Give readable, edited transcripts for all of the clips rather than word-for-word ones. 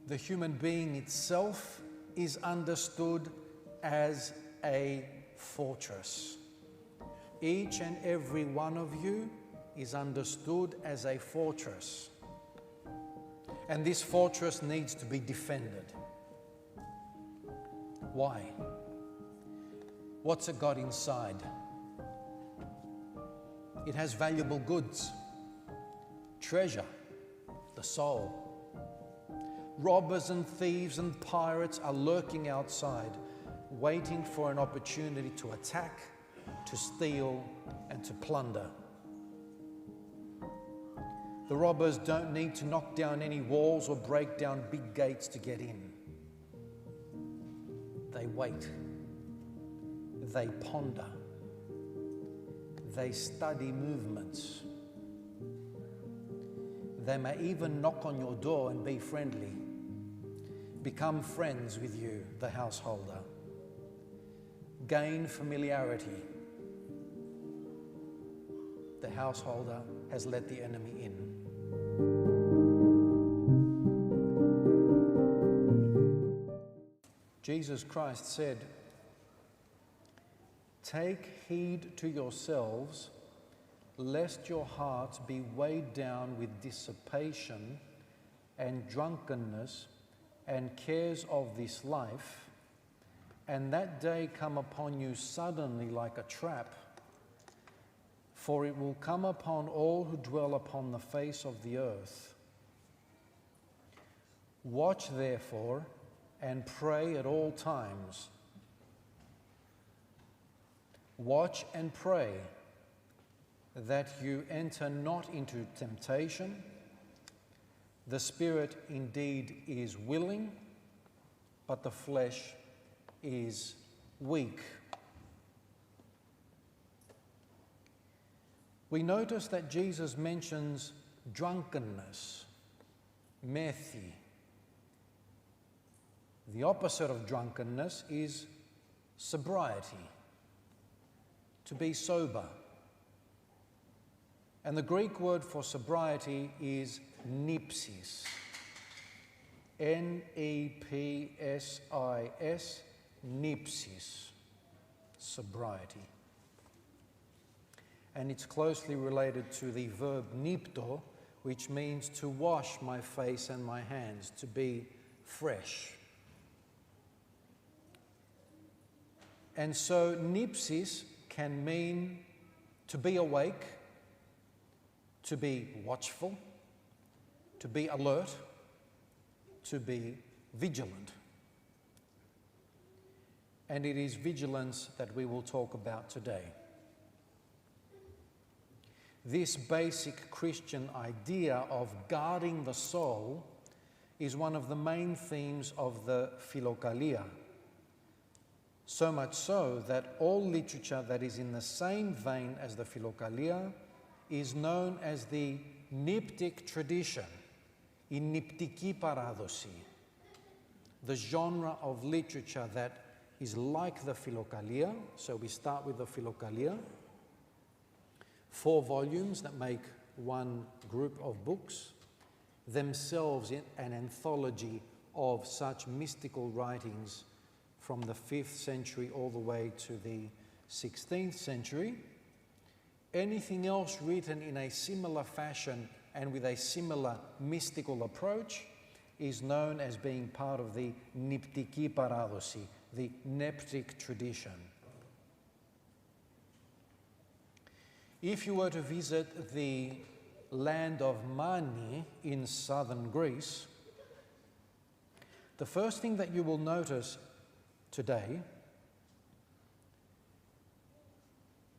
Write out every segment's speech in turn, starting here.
the human being itself is understood as a fortress. Each and every one of you is understood as a fortress. And this fortress needs to be defended. Why? What's it got inside? It has valuable goods, treasure, the soul. Robbers and thieves and pirates are lurking outside, waiting for an opportunity to attack, to steal, and to plunder. The robbers don't need to knock down any walls or break down big gates to get in. They wait. They ponder. They study movements. They may even knock on your door and be friendly. Become friends with you, the householder. Gain familiarity. The householder has let the enemy in. Jesus Christ said, "Take heed to yourselves, lest your hearts be weighed down with dissipation and drunkenness and cares of this life, and that day come upon you suddenly like a trap. For it will come upon all who dwell upon the face of the earth. Watch therefore and pray at all times." Watch and pray that you enter not into temptation. The spirit indeed is willing, but the flesh is weak. We notice that Jesus mentions drunkenness, methi. The opposite of drunkenness is sobriety, to be sober. And the Greek word for sobriety is nepsis. Nepsis, nepsis, sobriety. And it's closely related to the verb nipto, which means to wash my face and my hands, to be fresh. And so nepsis can mean to be awake, to be watchful, to be alert, to be vigilant. And it is vigilance that we will talk about today. This basic Christian idea of guarding the soul is one of the main themes of the Philokalia. So much so that all literature that is in the same vein as the Philokalia is known as the neptic tradition, η νηπτική παράδοση, the genre of literature that is like the Philokalia. So we start with the Philokalia, 4 volumes that make one group of books, themselves an anthology of such mystical writings from the 5th century all the way to the 16th century. Anything else written in a similar fashion and with a similar mystical approach is known as being part of the νηπτική παράδοση, the neptic tradition. If you were to visit the land of Mani in southern Greece, the first thing that you will notice today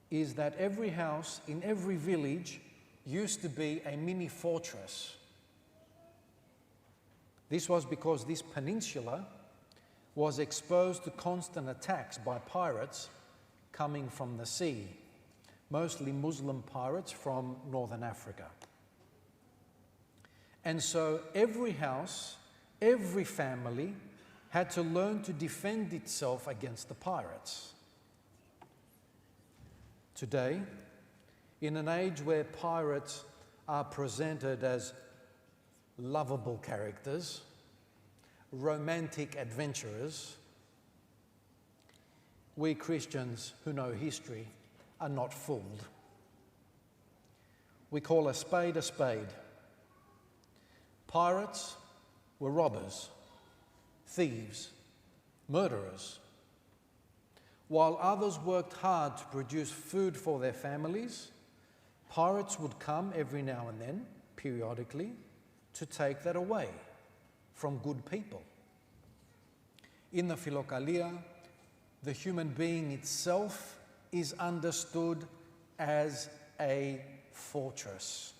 is that every house in every village used to be a mini fortress. This was because this peninsula was exposed to constant attacks by pirates coming from the sea, mostly Muslim pirates from northern Africa. And so every house, every family had to learn to defend itself against the pirates. Today, in an age where pirates are presented as lovable characters, romantic adventurers, we Christians who know history are not fooled. We call a spade a spade. Pirates were robbers, thieves, murderers. While others worked hard to produce food for their families, pirates would come every now and then, periodically, to take that away from good people. In the Philokalia, the human being itself is understood as a fortress.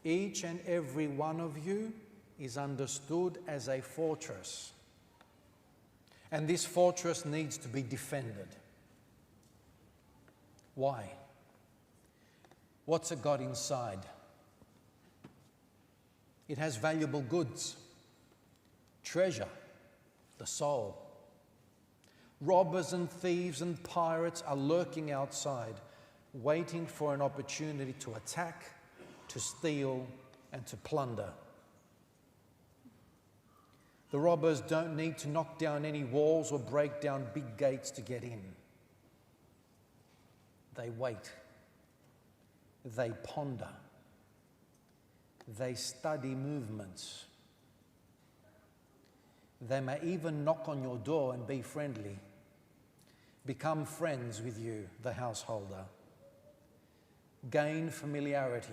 Each and every one of you is understood as a fortress. And this fortress needs to be defended. Why? What's it got inside? It has valuable goods, treasure, the soul. Robbers and thieves and pirates are lurking outside, waiting for an opportunity to attack, to steal, and to plunder. The robbers don't need to knock down any walls or break down big gates to get in. They wait. They ponder. They study movements. They may even knock on your door and be friendly. Become friends with you, the householder. Gain familiarity.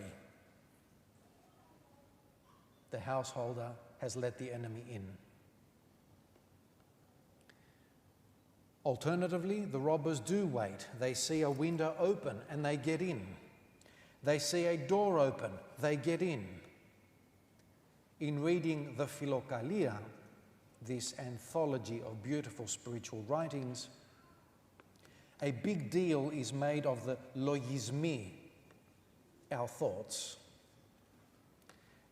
The householder has let the enemy in. Alternatively, the robbers do wait. They see a window open and they get in. They see a door open, they get in. In reading the Philokalia, this anthology of beautiful spiritual writings, a big deal is made of the logismi, our thoughts.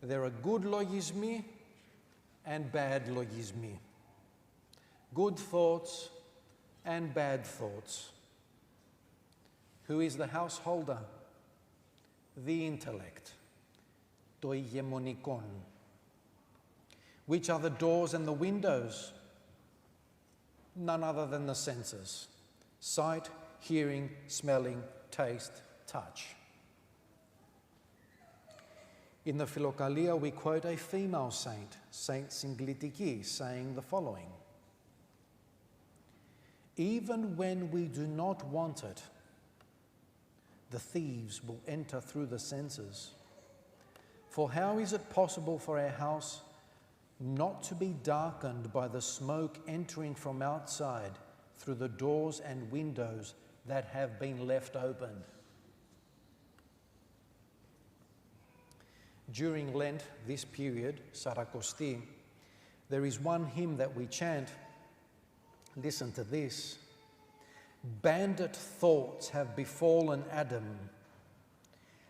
There are good logismi and bad logismi. Good thoughts and bad thoughts. Who is the householder? The intellect, to ηγεμονικόν. Which are the doors and the windows? None other than the senses. Sight, hearing, smelling, taste, touch. In the Philokalia, we quote a female saint, Saint Simplitiki, saying the following: even when we do not want it, the thieves will enter through the senses. For how is it possible for our house not to be darkened by the smoke entering from outside through the doors and windows that have been left open? During Lent, this period, Sarakosti, there is one hymn that we chant. Listen to this. Bandit thoughts have befallen Adam.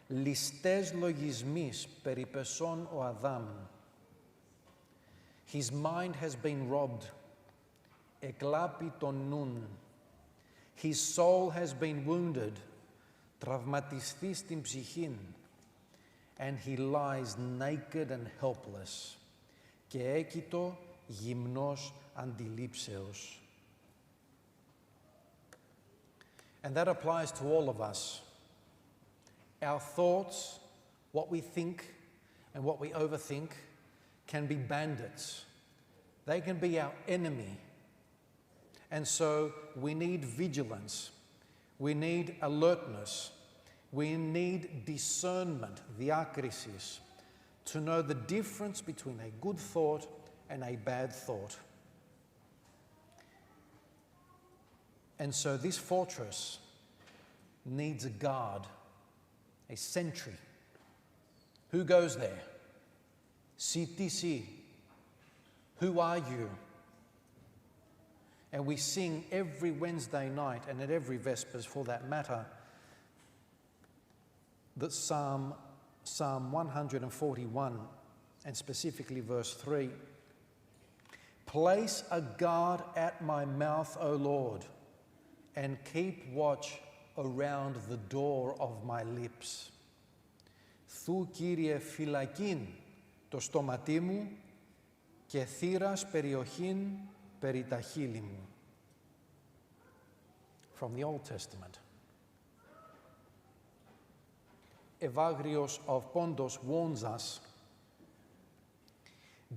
Ληστές λογισμείς περιπεσών ο Αδάμ. His mind has been robbed. Εκλάπει τον νουν. His soul has been wounded. Τραυματιστεί στην ψυχήν. And he lies naked and helpless. Και έκητο γυμνός αντιλήψεως. And that applies to all of us. Our thoughts, what we think and what we overthink, can be bandits. They can be our enemy. And so we need vigilance. We need alertness. We need discernment, diakrisis, to know the difference between a good thought and a bad thought. And so this fortress needs a guard, a sentry. Who goes there? CTC. Who are you? And we sing every Wednesday night, and at every Vespers for that matter, that Psalm 141, and specifically verse 3, place a guard at my mouth, O Lord, and keep watch around the door of my lips. Thou, Kyrie, φυλακήν το στόματί μου και θύρας περιοχήν περί τα χείλη μου. From the Old Testament. Evagrios of Pontos warns us,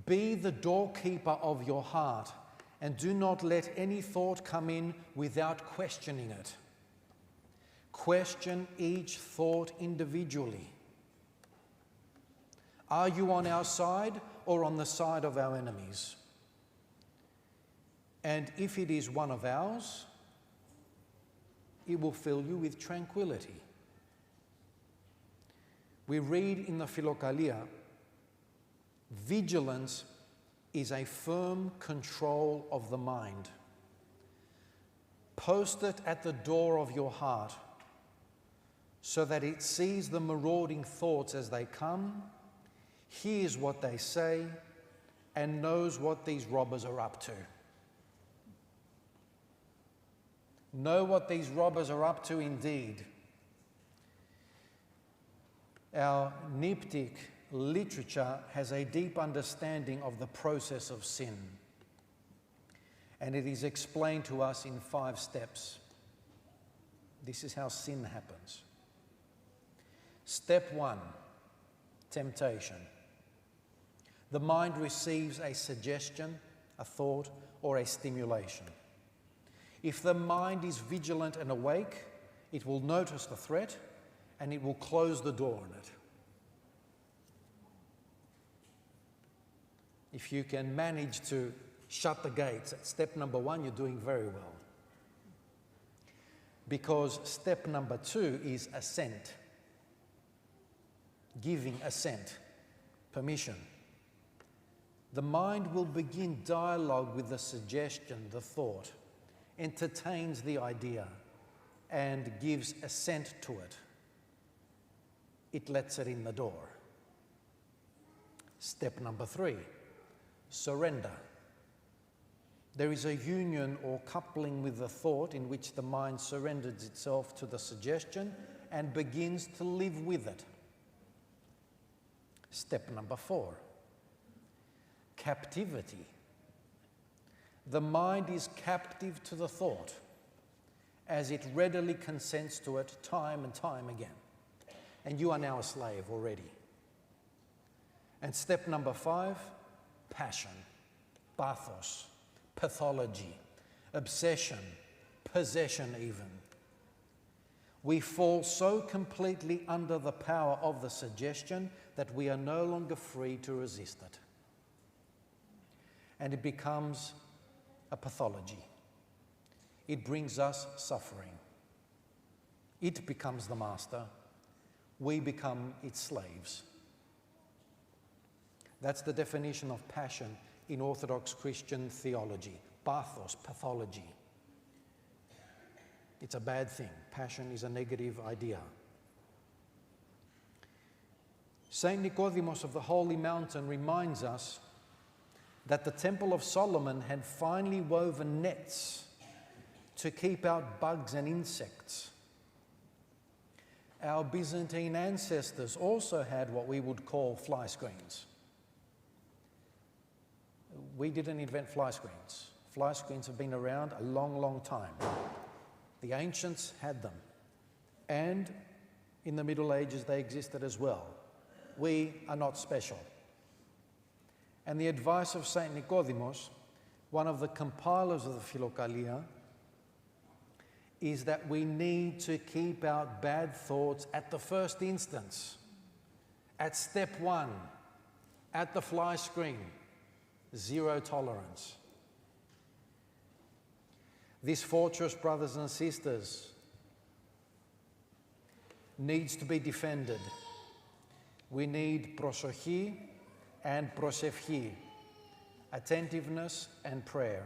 be the doorkeeper of your heart and do not let any thought come in without questioning it. Question each thought individually. Are you on our side or on the side of our enemies? And if it is one of ours, it will fill you with tranquility. We read in the Philokalia, vigilance is a firm control of the mind. Post it at the door of your heart so that it sees the marauding thoughts as they come, hears what they say, and knows what these robbers are up to. Know what these robbers are up to indeed. Our neptic literature has a deep understanding of the process of sin, and it is explained to us in 5 steps. This is how sin happens. Step 1, temptation. The mind receives a suggestion, a thought, or a stimulation. If the mind is vigilant and awake, it will notice the threat and it will close the door on it. If you can manage to shut the gates at step number 1, you're doing very well. Because step number 2 is assent. Giving assent, permission. The mind will begin dialogue with the suggestion, the thought, entertains the idea, and gives assent to it. It lets it in the door. Step number 3, surrender. There is a union or coupling with the thought in which the mind surrenders itself to the suggestion and begins to live with it. Step number 4, captivity. The mind is captive to the thought as it readily consents to it time and time again. And you are now a slave already. And step number 5, passion, pathos, pathology, obsession, possession even. We fall so completely under the power of the suggestion that we are no longer free to resist it. And it becomes a pathology. It brings us suffering. It becomes the master. We become its slaves. That's the definition of passion in Orthodox Christian theology. Pathos, pathology. It's a bad thing. Passion is a negative idea. Saint Nicodemus of the Holy Mountain reminds us that the Temple of Solomon had finely woven nets to keep out bugs and insects. Our Byzantine ancestors also had what we would call fly screens. We didn't invent fly screens. Fly screens have been around a long, long time. The ancients had them. And in the Middle Ages, they existed as well. We are not special. And the advice of Saint Nicodemus, one of the compilers of the Philokalia, is that we need to keep out bad thoughts at the first instance, at step 1, at the fly screen, 0 tolerance. This fortress, brothers and sisters, needs to be defended. We need prosochi and prosefchi, attentiveness and prayer.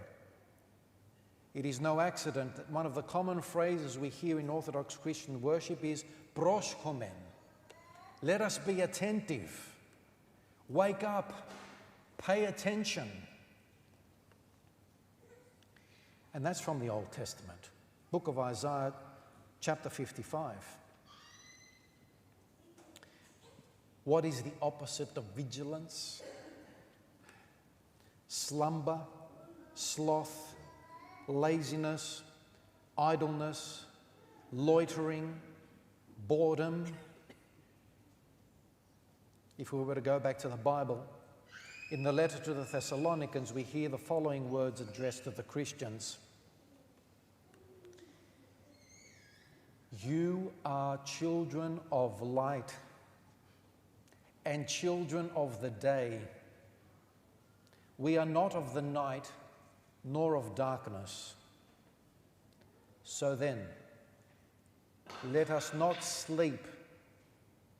It is no accident that one of the common phrases we hear in Orthodox Christian worship is proskomen. Let us be attentive. Wake up. Pay attention. And that's from the Old Testament. Book of Isaiah, chapter 55. What is the opposite of vigilance? slumber, sloth, laziness, idleness, loitering, boredom. If we were to go back to the Bible, in the letter to the Thessalonians, we hear the following words addressed to the Christians. You are children of light and children of the day. We are not of the night nor of darkness. So then, let us not sleep.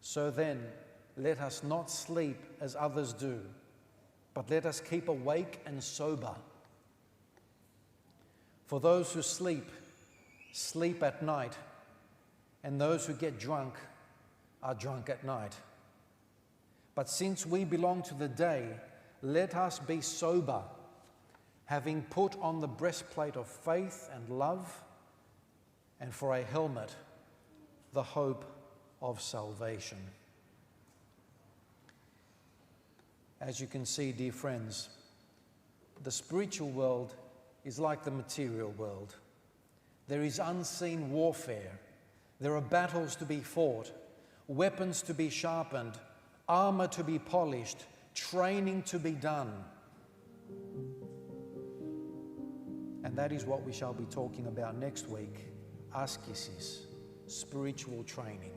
So then, let us not sleep as others do, but let us keep awake and sober. For those who sleep, sleep at night, and those who get drunk are drunk at night. But since we belong to the day, let us be sober, having put on the breastplate of faith and love, and for a helmet, the hope of salvation. As you can see, dear friends, the spiritual world is like the material world. There is unseen warfare. There are battles to be fought, weapons to be sharpened, armor to be polished, training to be done. And that is what we shall be talking about next week, askesis, spiritual training.